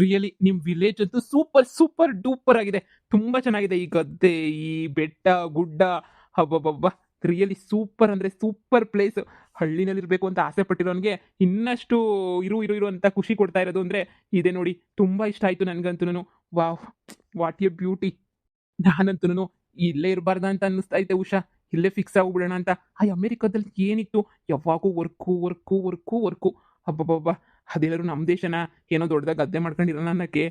Really ನಿಮ್ village ಅಂತೂ super super duper ಆಗಿದೆ. ತುಂಬಾ ಚೆನ್ನಾಗಿದೆ. ಈ ಗದ್ದೆ, ಈ ಬೆಟ್ಟ, ಗುಡ್ಡ ಅಬ್ಬಬ್ಬಬ್ಬಾ! ರಿಯಲಿ ಸೂಪರ್ ಅಂದ್ರೆ ಸೂಪರ್ ಪ್ಲೇಸ್. ಹಳ್ಳಿನಲ್ಲಿರ್ಬೇಕು ಅಂತ ಆಸೆ ಪಟ್ಟಿರೋನ್ಗೆ ಇನ್ನಷ್ಟು ಇರು ಅಂತ ಖುಷಿ ಕೊಡ್ತಾ ಇರೋದು ಅಂದ್ರೆ ಇದೆ ನೋಡಿ. ತುಂಬಾ ಇಷ್ಟ ಆಯ್ತು ನನ್ಗಂತೂನು. ವಾವ್! What a beauty! ನಾನಂತೂನು ಇಲ್ಲೇ ಇರಬಾರ್ದಾ ಅಂತ ಅನ್ನಿಸ್ತಾ ಐತೆ ಉಷಾ. ಇಲ್ಲೇ ಫಿಕ್ಸ್ ಆಗ್ಬಿಡೋಣ ಅಂತ. ಆ ಅಮೆರಿಕದಲ್ಲಿ ಏನಿತ್ತು? ಯಾವಾಗೂ ವರ್ಕು, ವರ್ಕು, ವರ್ಕು, ವರ್ಕು. ಅಬ್ಬಬ್ಬಬ್ಬಾ! ಅದೆಲ್ಲಾರು ನಮ್ ದೇಶನ ಏನೋ ದೊಡ್ಡದಾಗಿ ಗದ್ದೆ ಮಾಡ್ಕೊಂಡಿರೋಣ ಅನ್ನಕ್ಕೆ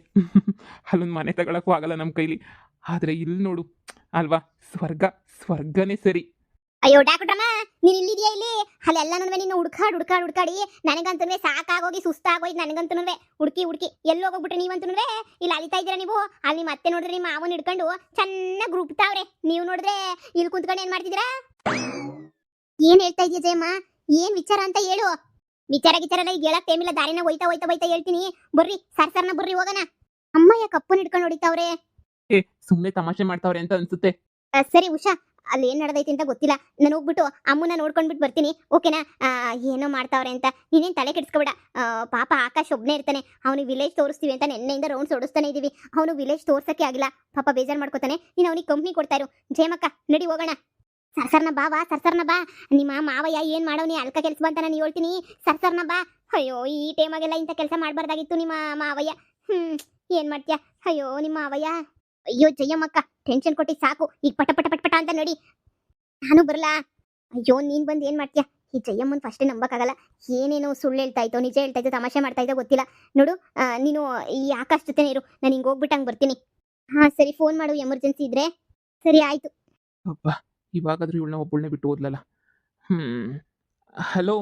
ಅಲ್ಲೊಂದು ಮನೆ ತಗೊಳಕ್ಕೂ ಆಗಲ್ಲ ನಮ್ಮ ಕೈಲಿ. ಆದ್ರೆ ಇಲ್ಲಿ ನೋಡು ಅಲ್ವಾ? ಸ್ವರ್ಗ, ಸ್ವರ್ಗನೇ ಸರಿ. ಅಯ್ಯೋ ಡಾಕ್ಟ್ರಮ್ಮ, ನೀನ್ ಇಲ್ಲಿದ್ಯಾ ಇಲ್ಲಿ? ಅಲ್ಲೆಲ್ಲ ನೀನು ಹುಡ್ಕಾಡಿ ನನಗಂತೂ ಸಾಕಾಗೋಗಿ ಸುಸ್ತಾಗೋಯ್ತು. ನನಗಂತೂ ಹುಡುಕಿ ಎಲ್ಲಿ ಹೋಗ್ಬಿಟ್ರೆ ನೀವಂತೂ ಇಲ್ಲಿ ಅಲಿತಾ ಇದ್ದೀರಾ ನೀವು. ಅಲ್ಲಿ ಮತ್ತೆ ನೋಡಿದ್ರೆ ನಿಮ್ಮ ಮಾವನ್ ಹಿಡ್ಕೊಂಡು ಚೆನ್ನಾಗಿ ರುಬ್ತಾವ್ರೆ. ನೀವು ನೋಡಿದ್ರೆ ಇಲ್ಲಿ ಕುಂತ್ಕೊಂಡು ಏನ್ ಮಾಡ್ತಿದ್ದೀರಾ? ಏನ್ ಹೇಳ್ತಾ ಇದೀಯ ಜಯಮ್ಮ? ಏನ್ ವಿಚಾರ ಅಂತ ಹೇಳು. ವಿಚಾರ ಈಗ ಹೇಳಕ್ ಟೈಮಿಲ್ಲ. ದಾರಿನ ಹೋಯ್ತಾ ಹೇಳ್ತೀನಿ. ಬರ್ರಿ ಸರ್ನ ಬರ್ರಿ ಹೋಗೋಣ. ಅಮ್ಮ ಯಾಕೆ ಅಪ್ಪನ ಹಿಡ್ಕೊಂಡು ಹೊಡಿತಾವ್ರೆ? ಏ ಸುಮ್ನೆ ತಮಾಷೆ ಮಾಡ್ತಾವ್ರೆ ಅಂತ ಅನ್ಸುತ್ತೆ. ಸರಿ ಉಷಾ, ಅಲ್ಲಿ ಏನ್ ನಡೆದೈತಿ ಅಂತ ಗೊತ್ತಿಲ್ಲ. ನಾನು ಹೋಗ್ಬಿಟ್ಟು ಅಮ್ಮನ ನೋಡ್ಕೊಂಡ್ಬಿಟ್ಟು ಬರ್ತೀನಿ, ಓಕೆನಾ? ಏನೋ ಮಾಡ್ತಾವ್ರೆ ಅಂತ ನೀನೇನ್ ತಲೆ ಕೆಡಿಸ್ಕೊಬೇಡ. ಪಾಪ ಆಕಾಶ್ ಒಬ್ನೇ ಇರ್ತಾನೆ. ಅವನಿಗೆ ವಿಲೇಜ್ ತೋರಿಸ್ತೀವಿ ಅಂತ ನೆನ್ನೆಯಿಂದ ರೌಂಡ್ಸ್ ಓಡಿಸ್ತಾನೆ ಇದೀವಿ. ಅವನು ವಿಲೇಜ್ ತೋರ್ಸಕ್ಕೆ ಆಗಿಲ್ಲ. ಪಾಪ ಬೇಜಾರ್ ಮಾಡ್ಕೋತಾನೆ. ನೀನು ಅವನಿಗೆ ಕಂಪ್ನಿ ಕೊಡ್ತಾ ಇರು. ಜಯಮಕ್ಕ ನಡಿ ಹೋಗೋಣ. ಸರ್ಸರ್ನ ಬಾ. ನಿಮ್ಮ ಮಾವಯ್ಯ ಏನ್ ಮಾಡವ್ನಿ? ಅಲ್ಕ ಕೆಲ್ಸ ಬಂತ ನಾನು ಹೇಳ್ತೀನಿ. ಸರ್ಸರ್ನ ಬಾ. ಅಯ್ಯೋ, ಈ ಟೈಮಾಗೆಲ್ಲ ಇಂಥ ಕೆಲಸ ಮಾಡಬಾರ್ದಾಗಿತ್ತು ನಿಮ್ಮ ಮಾವಯ್ಯ. ಏನ್ ಮಾಡ್ತೀಯ? ಅಯ್ಯೋ ನಿಮ್ಮ ಮಾವಯ್ಯ. ಅಯ್ಯೋ ಜಯಮ್ಮಕ್ಕ, ಟೆನ್ಷನ್ ಕೊಟ್ಟಿ ಸಾಕು. ಈಗ ಪಟ ಅಂತ ನಡಿ. ನಾನು ಬರಲಾ? ಅಯ್ಯೋ ನೀನ್ ಬಂದು ಏನ್ ಮಾಡ್ತೀಯ? ಈ ಜಯಮ್ಮನ್ ಫಸ್ಟೇ ನಂಬಕ್ಕಾಗಲ್ಲ. ಏನೇನೋ ಸುಳ್ಳು ಹೇಳ್ತಾ ಇದ್ದೋ ನಿಜ ಹೇಳ್ತಾ ಇದ್ದೋ ತಮಾಷೆ ಮಾಡ್ತಾ ಇದ್ದೋ ಗೊತ್ತಿಲ್ಲ. ನೋಡು, ನೀನು ಈ ಆಕಾಶ್ ಜೊತೆನೇ ಇರು. ನಾನು ಹಿಂಗೆ ಹೋಗ್ಬಿಟ್ಟಂಗೆ ಬರ್ತೀನಿ. ಹಾ ಸರಿ, ಫೋನ್ ಮಾಡು ಎಮರ್ಜೆನ್ಸಿ ಇದ್ರೆ. ಸರಿ ಆಯ್ತು. ಅಬ್ಬ, ಇವಾಗಾದ್ರೂ ಇವಳನ್ನ ಒಬ್ಬಳನ್ನೇ ಬಿಟ್ಟು ಹೋದ್ಲಲ್ಲ. ಹಲೋ.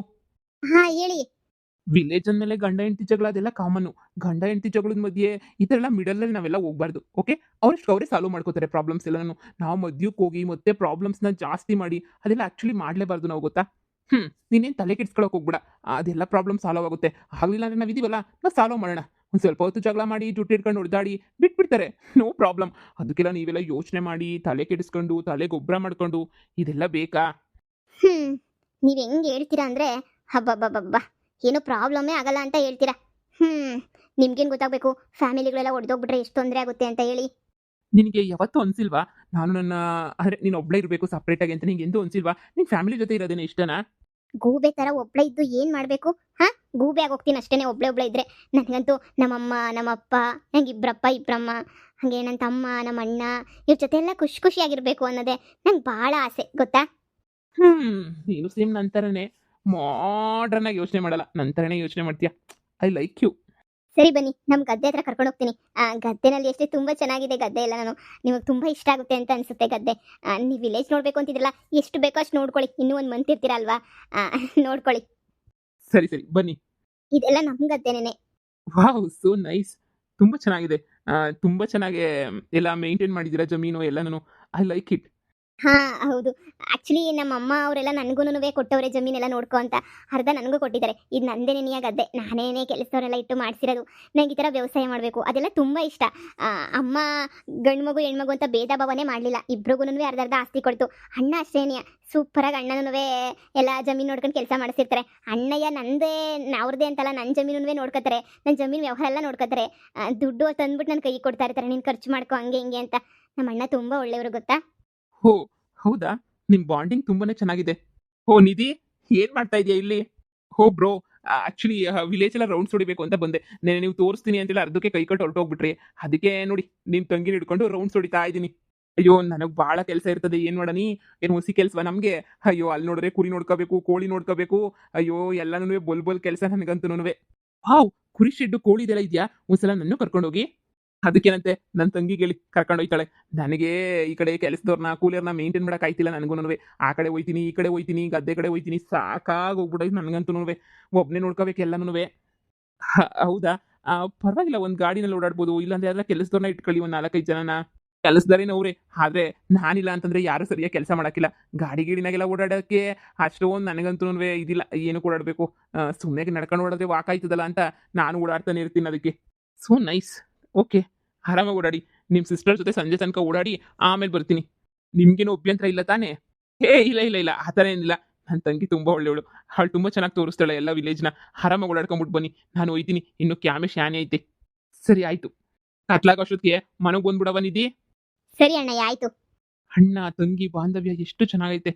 ಹಾ ಹೇಳಿ. ವಿಲೇಜ್ ಅಂದ್ಮೇಲೆ ಗಂಡ ಹೆಂಡತಿ ಜಗಳ ಅದೆಲ್ಲ ಕಾಮನ್ನು. ಗಂಡ ಹೆಂಡತಿ ಜಗಳದ ಮಧ್ಯೆ ಈ ಥರ ಎಲ್ಲ ಮಿಡಲಲ್ಲಿ ನಾವೆಲ್ಲ ಹೋಗ್ಬಾರ್ದು. ಓಕೆ, ಅವ್ರಷ್ಟು ಅವರೇ ಸಾಲ್ವ್ ಮಾಡ್ಕೋತಾರೆ ಪ್ರಾಬ್ಲಮ್ಸ್ ಎಲ್ಲಾನು. ನಾವು ಮಧ್ಯಕ್ಕೆ ಹೋಗಿ ಮತ್ತೆ ಪ್ರಾಬ್ಲಮ್ಸ್ನ ಜಾಸ್ತಿ ಮಾಡಿ ಅದೆಲ್ಲ ಆ್ಯಕ್ಚುಲಿ ಮಾಡಲೇಬಾರ್ದು ನಾವು, ಗೊತ್ತಾ? ನೀನೇನು ತಲೆ ಕೆಡ್ಸ್ಕೊಳಕ್ಕೆ ಹೋಗ್ಬಿಡ. ಅದೆಲ್ಲ ಪ್ರಾಬ್ಲಮ್ ಸಾಲ್ವ್ ಆಗುತ್ತೆ. ಆಗಲಿಲ್ಲ ಅಂದರೆ ನಾವಿದ್ದೀವಲ್ಲ, ನಾವು ಸಾಲ್ವ್ ಮಾಡೋಣ. ಒಂದು ಸ್ವಲ್ಪ ಹೊತ್ತು ಜಗಳ ಮಾಡಿ ಜುಟ್ಟು ಹಿಡ್ಕೊಂಡು ಹೊಡೆದಾಡಿ ಬಿಟ್ಬಿಡ್ತಾರೆ. No problem. ಅದಕ್ಕೆಲ್ಲ ನೀವೆಲ್ಲ ಯೋಚನೆ ಮಾಡಿ ತಲೆ ಕೆಡಿಸ್ಕೊಂಡು ತಲೆ ಗೊಬ್ಬರ ಮಾಡ್ಕೊಂಡು ಇದೆಲ್ಲ ಬೇಕಾ? ನೀವ್ ಹೆಂಗ್ ಹೇಳ್ತೀರಾ ಅಂದ್ರೆ ಹಬ್ಬಬ್ಬಬ್ಬ, ಏನೋ ಪ್ರಾಬ್ಲಮ್ಮೇ ಆಗಲ್ಲ ಅಂತ ಹೇಳ್ತೀರಾ. ನಿಮ್ಗೇನ್ ಗೊತ್ತಾಗಬೇಕು? ಫ್ಯಾಮಿಲಿಗಳೆಲ್ಲ ಒಡೆದೋಗ್ಬಿಟ್ರೆ ಎಷ್ಟು ತೊಂದರೆ ಆಗುತ್ತೆ ಅಂತ ಹೇಳಿ. ನಿನಗೆ ಯಾವತ್ತೂ ಅನ್ಸಿಲ್ವಾ ನಾನು ನನ್ನ ಅಂದರೆ ನೀನು ಒಬ್ಬಳೇ ಇರಬೇಕು ಸಪ್ರೇಟಾಗಿ ಅಂತ? ನಿಂಗೆ ಎಂದೂ ಅನ್ಸಿಲ್ವಾ ನಿನ್ನ ಫ್ಯಾಮಿಲಿ ಜೊತೆ ಇರೋದೇನೆ ಇಷ್ಟನಾ? ಗೂಬೆ ತರ ಒಬ್ಳೆ ಇದ್ದು ಏನ್ ಮಾಡ್ಬೇಕು? ಗೂಬೆ ಆಗೋಗ್ತೀನಿ ಅಷ್ಟೇನೆ ಒಬ್ಳೆ ಇದ್ರೆ. ನನಗಂತೂ ನಮ್ಮಮ್ಮ ನಮ್ಮಪ್ಪ, ನಂಗೆ ಇಬ್ರಮ್ಮ, ಹಾಗೆ ನನ್ನ ತಮ್ಮ ನಮ್ಮ ಅಣ್ಣ, ಇವ್ರ ಜೊತೆ ಎಲ್ಲ ಖುಷಿಯಾಗಿರ್ಬೇಕು ಅನ್ನೋದೇ ನಂಗೆ ಭಾಳ ಆಸೆ, ಗೊತ್ತಾ? ನೀನು ಸೇಮ್ ನನ್ನ ಥರನೇ ಮಾಡ್ರನ್ ಆಗಿ ಯೋಚನೆ ಮಾಡಲ್ಲ, ನನ್ನ ಥರನೇ ಯೋಚನೆ ಮಾಡ್ತೀಯ. I like you. ಸರಿ ಬನ್ನಿ, ನಮ್ಮ ಗದ್ದೆ ಹತ್ರ ಕರ್ಕೊಂಡು ಹೋಗ್ತೀನಿ. ಗದ್ದೆನಲ್ಲಿ ಎಷ್ಟೇ ತುಂಬ ಚೆನ್ನಾಗಿದೆ ಗದ್ದೆ ಎಲ್ಲ. ನಿಮಗೆ ತುಂಬ ಇಷ್ಟ ಆಗುತ್ತೆ ಅಂತ ಅನಿಸುತ್ತೆ ಗದ್ದೆ. ನೀವು ವಿಲೇಜ್ ನೋಡಬೇಕು ಅಂತಿದ್ರಲ್ಲ, ಎಷ್ಟು ಬೇಕೋ ಅಷ್ಟು ನೋಡ್ಕೊಳ್ಳಿ. ಇನ್ನೂ ಒಂದು ಮಂತ್ ಇರ್ತೀರ ಅಲ್ವಾ, ನೋಡ್ಕೊಳ್ಳಿ. ಸರಿ ಸರಿ ಬನ್ನಿ. ಇದೆಲ್ಲ ನಮ್ಮ ಗದ್ದೆನೇ. Wow, so nice. ತುಂಬ ಚೆನ್ನಾಗಿದೆ. ತುಂಬ ಚೆನ್ನಾಗಿ ಎಲ್ಲ ಮೇಂಟೈನ್ ಮಾಡಿದ್ದೀರಾ ಜಮೀನು ಎಲ್ಲನೂ. I like it. ಹಾ ಹೌದು. ಆಕ್ಚುಲಿ ನಮ್ಮ ಅಮ್ಮ ಅವರೆಲ್ಲ ನನಗೂನುವೆ ಕೊಟ್ಟವ್ರೆ ಜಮೀನೆಲ್ಲ ನೋಡ್ಕೊ ಅಂತ. ಅರ್ಧ ನನಗೂ ಕೊಟ್ಟಿದ್ದಾರೆ. ಇದು ನಂದೇನೆ ನೀಯ ಗದ್ದೆ, ನಾನೇನೇ ಕೆಲಸದವರೆಲ್ಲ ಇಟ್ಟು ಮಾಡಿಸಿರೋದು. ನಂಗೆ ಈ ಥರ ವ್ಯವಸಾಯ ಮಾಡಬೇಕು ಅದೆಲ್ಲ ತುಂಬ ಇಷ್ಟ. ಅಮ್ಮ ಗಂಡು ಮಗು ಹೆಣ್ಮಗು ಅಂತ ಭೇದ ಭಾವನೆ ಮಾಡಲಿಲ್ಲ. ಇಬ್ರಿಗೂ ಅರ್ಧ ಆಸ್ತಿ ಕೊಡ್ತು. ಅಣ್ಣ ಅಷ್ಟೇನೆಯ ಸೂಪರಾಗಿ ಅಣ್ಣನೂ ಎಲ್ಲ ಜಮೀನು ನೋಡ್ಕೊಂಡು ಕೆಲಸ ಮಾಡಿಸಿರ್ತಾರೆ. ಅಣ್ಣಯ್ಯ ನಂದೇ ಅವ್ರದ್ದೇ ಅಂತಲ್ಲ, ನನ್ನ ಜಮೀನು ನೋಡ್ಕೋತಾರೆ. ನನ್ನ ಜಮೀನು ವ್ಯವಹಾರ ಎಲ್ಲ ನೋಡ್ಕೋತಾರೆ. ದುಡ್ಡು ತಂದ್ಬಿಟ್ಟು ನನ್ನ ಕೈ ಕೊಡ್ತಾ ಇರ್ತಾರೆ, ನೀನು ಖರ್ಚು ಮಾಡ್ಕೊ ಹಂಗೆ ಹಿಂಗೆ ಅಂತ. ನಮ್ಮ ಅಣ್ಣ ತುಂಬ ಒಳ್ಳೆಯವರು, ಗೊತ್ತಾ? ಹೋ ಹೌದಾ? ನಿಮ್ಮ ಬಾಂಡಿಂಗ್ ತುಂಬಾನೇ ಚೆನ್ನಾಗಿದೆ. ಹೋ ನಿಧಿ, ಏನ್ ಮಾಡ್ತಾ ಇದೀಯಾ ಇಲ್ಲಿ? ಹೋ ಬ್ರೋ, ಆಕ್ಚುಲಿ ವಿಲೇಜ್ ಎಲ್ಲ ರೌಂಡ್ಸ್ ಹೊಡಿಬೇಕು ಅಂತ ಬಂದೆ. ನೆನೆ ನೀವು ತೋರಿಸ್ತೀನಿ ಅಂತೇಳಿ ಅರ್ಧಕ್ಕೆ ಕೈ ಕಟ್ಟು ಹೊರಟೋಗ್ಬಿಟ್ರಿ. ಅದಕ್ಕೆ ನೋಡಿ ನಿಮ್ಮ ತಂಗಿನ ಹಿಡ್ಕೊಂಡು ರೌಂಡ್ಸ್ ಹೊಡಿತಾ ಇದ್ದೀನಿ. ಅಯ್ಯೋ ನನಗೆ ಭಾಳ ಕೆಲಸ ಇರ್ತದೆ, ಏನು ಮಾಡೋಣಿ? ಏನು ಹುಸಿ ಕೆಲಸವಾ ನಮಗೆ? ಅಯ್ಯೋ ಅಲ್ಲಿ ನೋಡಿದ್ರೆ ಕುರಿ ನೋಡ್ಕೋಬೇಕು, ಕೋಳಿ ನೋಡ್ಕೋಬೇಕು. ಅಯ್ಯೋ ಎಲ್ಲನೂ ಬೊಲ್ ಕೆಲಸ ನನಗಂತೂನುವೆ. ವಾವ್, ಕುರಿ ಶೆಡ್ಡು ಕೋಳಿ ಇದೆಲ್ಲ ಇದೆಯಾ? ಒಂದ್ಸಲ ನನ್ನೂ ಕರ್ಕೊಂಡೋಗಿ. ಅದಕ್ಕೇನಂತೆ ನನ್ನ ತಂಗಿಗೆ ಹೇಳಿ ಕರ್ಕೊಂಡು ಹೋಯ್ತಾಳೆ. ನನಗೆ ಈ ಕಡೆ ಕೆಲಸದವ್ರನ್ನ ಕೂಲಿಯರ್ನ ಮೇಂಟೈನ್ ಮಾಡಕ್ಕೆ ಆಯ್ತಿಲ್ಲ ನನಗೂನುವೆ. ಆ ಕಡೆ ಹೋಯ್ತೀನಿ, ಈ ಕಡೆ ಹೋಯ್ತೀನಿ, ಗದ್ದೆ ಕಡೆ ಹೋಯ್ತೀನಿ, ಸಾಕಾಗಿ ಹೋಗ್ಬಿಟ್ಟೈತೆ ನನಗಂತೂನುವೆ. ಒಬ್ಬನೇ ನೋಡ್ಕೋಬೇಕು ಎಲ್ಲನೂವೆ. ಹೌದಾ? ಪರವಾಗಿಲ್ಲ, ಒಂದು ಗಾಡಿನಲ್ಲಿ ಓಡಾಡ್ಬೋದು. ಇಲ್ಲಾಂದ್ರೆ ಯಾರ ಕೆಲಸದವ್ರನ್ನ ಇಟ್ಕೊಳ್ಳಿ, ಒಂದು 4-5 ಜನನ. ಕೆಲಸದಾರೇನೋ ಅವರೇ, ಆದರೆ ನಾನಿಲ್ಲ ಅಂತಂದ್ರೆ ಯಾರು ಸರಿಯಾಗಿ ಕೆಲಸ ಮಾಡೋಕ್ಕಿಲ್ಲ. ಗಾಡಿ ಗೀಡಿನಾಗೆಲ್ಲ ಓಡಾಡೋಕ್ಕೆ ಅಷ್ಟೊಂದು ನನಗಂತೂನುವೆ ಇದಿಲ್ಲ. ಏನಕ್ಕೆ ಓಡಾಡಬೇಕು? ಸುಮ್ಮನೆ ನಡ್ಕೊಂಡು ಓಡಾಡಿದ್ರೆ ವಾಕ್ ಆಯ್ತದಲ್ಲ ಅಂತ ನಾನು ಓಡಾಡ್ತಾನೆ ಇರ್ತೀನಿ ಅದಕ್ಕೆ. So nice. ಓಕೆ, ಆರಾಮಾಗಿ ಓಡಾಡಿ. ನಿಮ್ಮ ಸಿಸ್ಟರ್ ಜೊತೆ ಸಂಜೆ ತನಕ ಓಡಾಡಿ ಆಮೇಲೆ ಬರ್ತೀನಿ. ನಿಮ್ಗೇನು ಅಭ್ಯಂತರ ಇಲ್ಲ ತಾನೇ? ಇಲ್ಲ ಆ ಥರ ಏನಿಲ್ಲ. ನನ್ನ ತಂಗಿ ತುಂಬ ಒಳ್ಳೆಯವಳು. ಅವಳು ತುಂಬ ಚೆನ್ನಾಗಿ ತೋರಿಸ್ತಾಳೆ ಎಲ್ಲ ವಿಲೇಜ್ನ. ಆರಾಮಾಗಿ ಓಡಾಡ್ಕೊಂಬಿಟ್ಟು ಬನ್ನಿ. ನಾನು ಹೋಯ್ತೀನಿ, ಇನ್ನು ಕ್ಯಾಮೆ ಶಾನೆ ಐತೆ. ಸರಿ ಆಯ್ತು. ಕತ್ಲಾಗೋಷ್ಟೊತ್ತಿಗೆ ಮನೆಗೆ ಬಂದ್ಬಿಡವ ನಿಧಿ. ಸರಿ ಅಣ್ಣಯ್ಯ ಆಯ್ತು. ಅಣ್ಣ ತಂಗಿ ಬಾಂಧವ್ಯ ಎಷ್ಟು ಚೆನ್ನಾಗೈತೆ.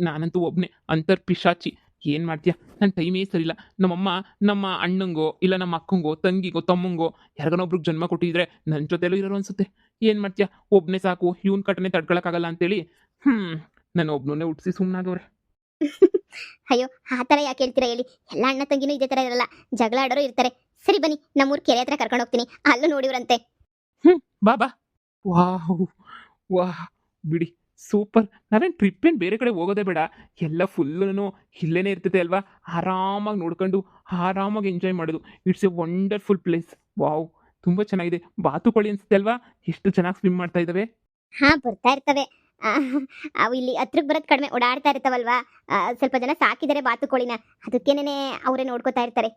ನಾನಂತೂ ಒಬ್ನೇ ಅಂತರ್ ಪಿಶಾಚಿ. ಏನ್ ಮಾಡ್ತೀಯ, ನನ್ನ ಟೈಮೇ ಸರಿಲ್ಲ. ನಮ್ಮಮ್ಮ ನಮ್ಮ ಅಣ್ಣಂಗೋ ಇಲ್ಲ ನಮ್ಮ ಅಕ್ಕಂಗೋ ತಂಗಿಗೋ ತಮ್ಮಂಗೋ ಯಾರಿಗಾನೊಬ್ರಿಗೆ ಜನ್ಮ ಕೊಟ್ಟಿದ್ರೆ ನನ್ನ ಜೊತೆಲೂ ಇರೋರು ಅನ್ಸುತ್ತೆ. ಏನ್ ಮಾಡ್ತೀಯ, ಒಬ್ನೇ ಸಾಕು, ಇವನ್ ಕಟನೆ ತಡ್ಕೊಳಕ್ಕಾಗಲ್ಲ ಅಂತೇಳಿ ನಾನು ಒಬ್ನೇ ಹುಟ್ಟಿಸಿ ಸುಮ್ಮನಾಗವ್ರೆ. ಅಯ್ಯೋ ಆ ಥರ ಯಾಕೆ ಹೇಳ್ತೀರಾ ಹೇಳಿ, ಎಲ್ಲ ಅಣ್ಣ ತಂಗಿನೂ ಇದೇ ಥರ ಇರಲ್ಲ, ಜಗಳ ಆಡೋರು ಇರ್ತಾರೆ. ಸರಿ ಬನ್ನಿ, ನಮ್ಮೂರ್ ಕೆರೆ ಹತ್ರ ಕರ್ಕೊಂಡು ಹೋಗ್ತೀನಿ, ಅಲ್ಲೂ ನೋಡಿವ್ರಂತೆ. ಬಾ ಬಾ. ವಾಹ್ ವಾಹ್, ಬಿಡಿ ಸೂಪರ್. ನಾವೇನು ಟ್ರಿಪ್ ಏನು ಬೇರೆ ಕಡೆ ಹೋಗೋದೇ ಬೇಡ, ಎಲ್ಲ ಫುಲ್ಲು ಇಲ್ಲೇನೆ ಇರ್ತೈತೆ ಅಲ್ವಾ. ಆರಾಮಾಗಿ ನೋಡ್ಕೊಂಡು ಆರಾಮಾಗಿ ಎಂಜಾಯ್ ಮಾಡೋದು. It's A wonderful place. Wow, ತುಂಬ ಚೆನ್ನಾಗಿದೆ. ಬಾತುಕೋಳಿ ಅನ್ಸುತ್ತೆ ಅಲ್ವಾ, ಎಷ್ಟು ಚೆನ್ನಾಗಿ ಸ್ವಿಮ್ ಮಾಡ್ತಾ ಇದ್ದಾವೆ. ಹಾ ಬರ್ತಾ ಇರ್ತವೆ. ಅವು ಇಲ್ಲಿ ಹತ್ರಕ್ಕೆ ಬರೋದು ಕಡಿಮೆ, ಓಡಾಡ್ತಾ ಇರ್ತಾವಲ್ವಾ. ಸ್ವಲ್ಪ ಜನ ಸಾಕಿದ್ದಾರೆ ಬಾತುಕೋಳಿನ, ಅದಕ್ಕೇನೆ ಅವರೇ ನೋಡ್ಕೋತಾ ಇರ್ತಾರೆ.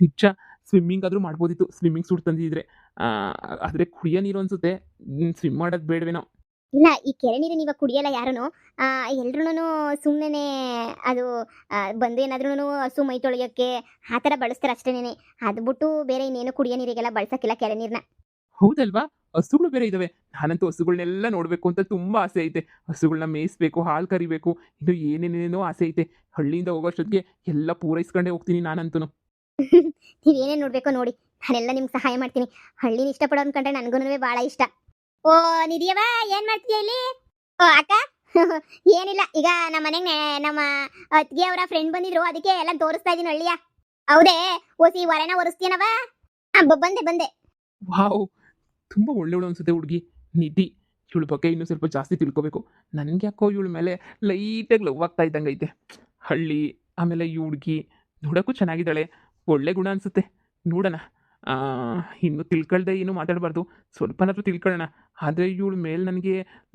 ನಿಜ, ಸ್ವಿಮ್ಮಿಂಗ್ ಆದರೂ ಮಾಡ್ಬೋದಿತ್ತು, ಸ್ವಿಮ್ಮಿಂಗ್ ಸೂಟ್ ತಂದಿದ್ರೆ. ಆದರೆ ಕುಡಿಯೋ ನೀರು ಅನ್ಸುತ್ತೆ, ಸ್ವಿಮ್ ಮಾಡೋದು ಬೇಡವೇನೋ. ಇಲ್ಲ, ಈ ಕೆರೆ ನೀರು ಇವಾಗ ಕುಡಿಯಲ್ಲ ಯಾರೂ. ಎಲ್ರೂ ಸುಮ್ಮನೆ ಅದು ಬಂದು ಏನಾದ್ರೂ ಹಸು ಮೈ ತೊಳೆಯೋಕ್ಕೆ ಆ ಥರ ಬಳಸ್ತಾರೆ ಅಷ್ಟೇನೆ. ಅದು ಬಿಟ್ಟು ಬೇರೆ ಇನ್ನೇನು ಕುಡಿಯೋ ನೀರಿಗೆಲ್ಲ ಬಳಸಕ್ಕಿಲ್ಲ ಕೆರೆ ನೀರನ್ನ. ಹೌದಲ್ವಾ, ಹಸುಗಳು ಬೇರೆ ಇದಾವೆ. ನಾನಂತೂ ಹಸುಗಳನ್ನೆಲ್ಲ ನೋಡಬೇಕು ಅಂತ ತುಂಬ ಆಸೆ ಐತೆ. ಹಸುಗಳನ್ನ ಮೇಯಿಸ್ಬೇಕು, ಹಾಲು ಕರಿಬೇಕು, ಇನ್ನು ಏನೇನೇನೋ ಆಸೆ ಐತೆ. ಹಳ್ಳಿಯಿಂದ ಹೋಗೋಷ್ಟೊತ್ತಿಗೆ ಎಲ್ಲ ಪೂರೈಸ್ಕೊಂಡೇ ಹೋಗ್ತೀನಿ ನಾನಂತೂ. ನೀವೇನೇನು ನೋಡಬೇಕೋ ನೋಡಿ, ನಾನೆಲ್ಲ ನಿಮ್ಗೆ ಸಹಾಯ ಮಾಡ್ತೀನಿ. ಹಳ್ಳಿನ ಇಷ್ಟಪಡೋನ್ ಕಂಡ್ರೆ ನನಗೂ ಭಾಳ ಇಷ್ಟ. ಓ ನಿಧಿಯವ, ಏನು ಮಾಡ್ತೀಯ ಇಲ್ಲಿ? ಓ ಅಕ್ಕ, ಏನಿಲ್ಲ, ಈಗ ನಮ್ಮ ಮನೆಗೆ ನಮ್ಮ ಅತ್ತಿಗೆ ಅವರ ಫ್ರೆಂಡ್ ಬಂದಿದ್ರು, ಅದಕ್ಕೆ ಎಲ್ಲ ತೋರಿಸ್ತಾ ಇದ್ದೀನಿ ಹಳ್ಳಿಯ. ಹೌದೇ, ಓಸಿ ಹೊರೆನ ಒರೆಸ್ತೀನವ? ಬಂದೆ ಬಂದೆ. ವಾವ್, ತುಂಬ ಒಳ್ಳೆಯವಳು ಅನ್ಸುತ್ತೆ ಹುಡುಗಿ ನಿಧಿ. ಇವಳ ಬಗ್ಗೆ ಇನ್ನೂ ಸ್ವಲ್ಪ ಜಾಸ್ತಿ ತಿಳ್ಕೊಬೇಕು. ನನಗೆ ಯಾಕೋ ಇವಳ ಮೇಲೆ ಲೈಟಾಗಿ ಲವ್ ಆಗ್ತಾ ಇದ್ದಂಗೆ ಐತೆ. ಹಳ್ಳಿ, ಆಮೇಲೆ ಈ ಹುಡುಗಿ ನೋಡೋಕ್ಕೂ ಚೆನ್ನಾಗಿದ್ದಾಳೆ, ಒಳ್ಳೆ ಗುಣ ಅನಿಸುತ್ತೆ. ನೋಡೋಣ, ಇನ್ನು ತಿಳ್ಕೊಳ್ದೆ ಏನು ಮಾತಾಡಬಾರ್ದು, ಸ್ವಲ್ಪನಾದ್ರೂ ತಿಳ್ಕೊಳ್ಳೋಣ. ಆದರೆ ಇವಳ ಮೇಲೆ ನನಗೆ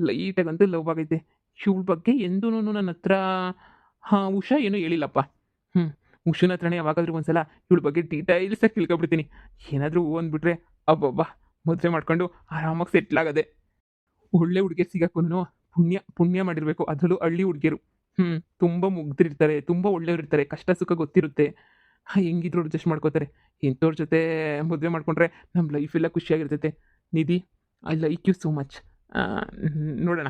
ಲೈಟಾಗಂತೂ ಲವ್ ಆಗೈತೆ. ಇವಳ ಬಗ್ಗೆ ಎಂದೂ ನನ್ನ ಹತ್ರ ಉಷಾ ಏನೂ ಹೇಳಿಲ್ಲಪ್ಪ. ಉಷನ ಹತ್ರನೇ ಯಾವಾಗಾದ್ರೂ ಒಂದ್ಸಲ ಇವಳ ಬಗ್ಗೆ ಡೀಟೈಲ್ಸಾಗಿ ತಿಳ್ಕೊಬಿಡ್ತೀನಿ. ಏನಾದರೂ ಹೂ ಅಂದ್ಬಿಟ್ರೆ ಅಬ್ಬಬ್ಬಾ, ಮದುವೆ ಮಾಡ್ಕೊಂಡು ಆರಾಮಾಗಿ ಸೆಟ್ಲ್ ಆಗೋದೆ. ಒಳ್ಳೆ ಹುಡುಗಿಯರು ಸಿಗಕ್ಕೂ ಪುಣ್ಯ ಪುಣ್ಯ ಮಾಡಿರಬೇಕು, ಅದರಲ್ಲೂ ಹಳ್ಳಿ ಹುಡುಗಿಯರು. ತುಂಬ ಮುಗ್ದಿರ್ತಾರೆ, ತುಂಬ ಒಳ್ಳೆಯವ್ರು ಇರ್ತಾರೆ, ಕಷ್ಟ ಸುಖ ಗೊತ್ತಿರುತ್ತೆ. ಹೆಂಗಿದ್ರು ಅಡ್ಜಸ್ಟ್ ಮಾಡ್ಕೋತಾರೆ. ಇಂಥವ್ರ ಜೊತೆ ಮದುವೆ ಮಾಡ್ಕೊಂಡ್ರೆ ನಮ್ಮ ಲೈಫೆಲ್ಲ ಖುಷಿಯಾಗಿರ್ತೈತೆ. Nidhi, I like you so much. ನೋಡೋಣ,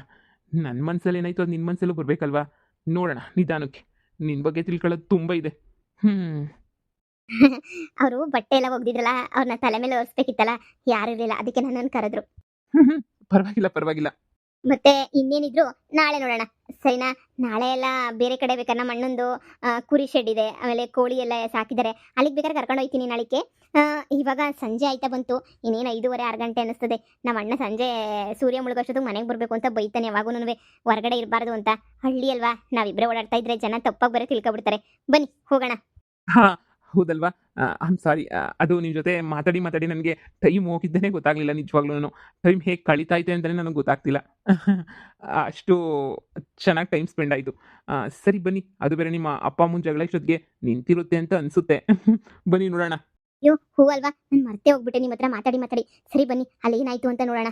ನನ್ನ ಮನಸ್ಸಲ್ಲಿ ಏನಾಯ್ತು ಅದು ನಿನ್ನ ಮನಸ್ಸಲ್ಲೂ ಬರಬೇಕಲ್ವಾ. ನೋಡೋಣ ನಿಧಾನಕ್ಕೆ, ನಿನ್ನ ಬಗ್ಗೆ ತಿಳ್ಕೊಳ್ಳೋದು ತುಂಬ ಇದೆ. ಅವರು ಬಟ್ಟೆ ಎಲ್ಲ ಒಗ್ದಿದ್ರಲ್ಲ, ಅವ್ರನ್ನ ತಲೆ ಮೇಲೆ ಒರೆಸ್ಬೇಕಿತ್ತಲ್ಲ, ಯಾರು ಇರಲಿಲ್ಲ, ಅದಕ್ಕೆ ನನ್ನನ್ನು ಕರೆದ್ರು. ಪರವಾಗಿಲ್ಲ ಪರವಾಗಿಲ್ಲ. ಮತ್ತೆ ಇನ್ನೇನಿದ್ರು ನಾಳೆ ನೋಡೋಣ, ಸರಿನಾ? ನಾಳೆ ಎಲ್ಲ ಬೇರೆ ಕಡೆ ಬೇಕಾದ್ರೆ ನಮ್ಮ ಅಣ್ಣಂದು ಕುರಿ ಶೆಡ್ ಇದೆ, ಆಮೇಲೆ ಕೋಳಿ ಎಲ್ಲ ಸಾಕಿದ್ದಾರೆ, ಅಲ್ಲಿಗೆ ಬೇಕಾದ್ರೆ ಕರ್ಕೊಂಡು ಹೋಗ್ತೀನಿ ನಾಳಿಕೆ. ಇವಾಗ ಸಂಜೆ ಆಯ್ತಾ ಬಂತು, ಇನ್ನೇನು 5:30 6 ಗಂಟೆ ಅನ್ನಿಸ್ತದೆ. ನಮ್ಮ ಅಣ್ಣ ಸಂಜೆ ಸೂರ್ಯ ಮುಳುಗೋಷ್ಟೊತ್ತಿಗೆ ಮನೆಗೆ ಬರಬೇಕು ಅಂತ ಬೈತಾನೆ ಯಾವಾಗೂ, ಹೊರಗಡೆ ಇರಬಾರ್ದು ಅಂತ. ಹಳ್ಳಿ ಅಲ್ವಾ, ನಾವಿಬ್ಬರೇ ಓಡಾಡ್ತಾ ಇದ್ರೆ ಜನ ತಪ್ಪಾಗಿ ಬರೀ ತಿಳ್ಕೊಬಿಡ್ತಾರೆ. ಬನ್ನಿ ಹೋಗೋಣ. ಹಾಂ, ಹೌದಲ್ವಾ. ಐಮ್ ಸಾರಿ, ಅದು ನಿಮ್ಮ ಜೊತೆ ಮಾತಾಡಿ ನನಗೆ ಟೈಮ್ ಹೋಗಿದ್ದೇನೆ ಗೊತ್ತಾಗಲಿಲ್ಲ. ನಿಜವಾಗ್ಲೂ ಟೈಮ್ ಹೇಗೆ ಕಳೀತಾ ಐತೆ ಅಂತಲೇ ನನಗೆ ಗೊತ್ತಾಗ್ತಿಲ್ಲ. ಅಷ್ಟು ಚೆನ್ನಾಗಿ ಟೈಮ್ ಸ್ಪೆಂಡ್ ಆಯಿತು. ಸರಿ ಬನ್ನಿ, ಅದು ಬೇರೆ ನಿಮ್ಮ ಅಪ್ಪ ಅಮ್ಮನ ಜಗಳ ಇಷ್ಟೊತ್ತಿಗೆ ನಿಂತಿರುತ್ತೆ ಅಂತ ಅನಿಸುತ್ತೆ. ಬನ್ನಿ ನೋಡೋಣ. ಅಯ್ಯೋ ಹೂವಲ್ವಾ, ನಾನು ಮರ್ತೇ ಹೋಗ್ಬಿಟ್ಟೆ ನಿಮ್ಮ ಹತ್ರ ಮಾತಾಡಿ. ಸರಿ ಬನ್ನಿ, ಅಲ್ಲಿ ಏನಾಯ್ತು ಅಂತ ನೋಡೋಣ.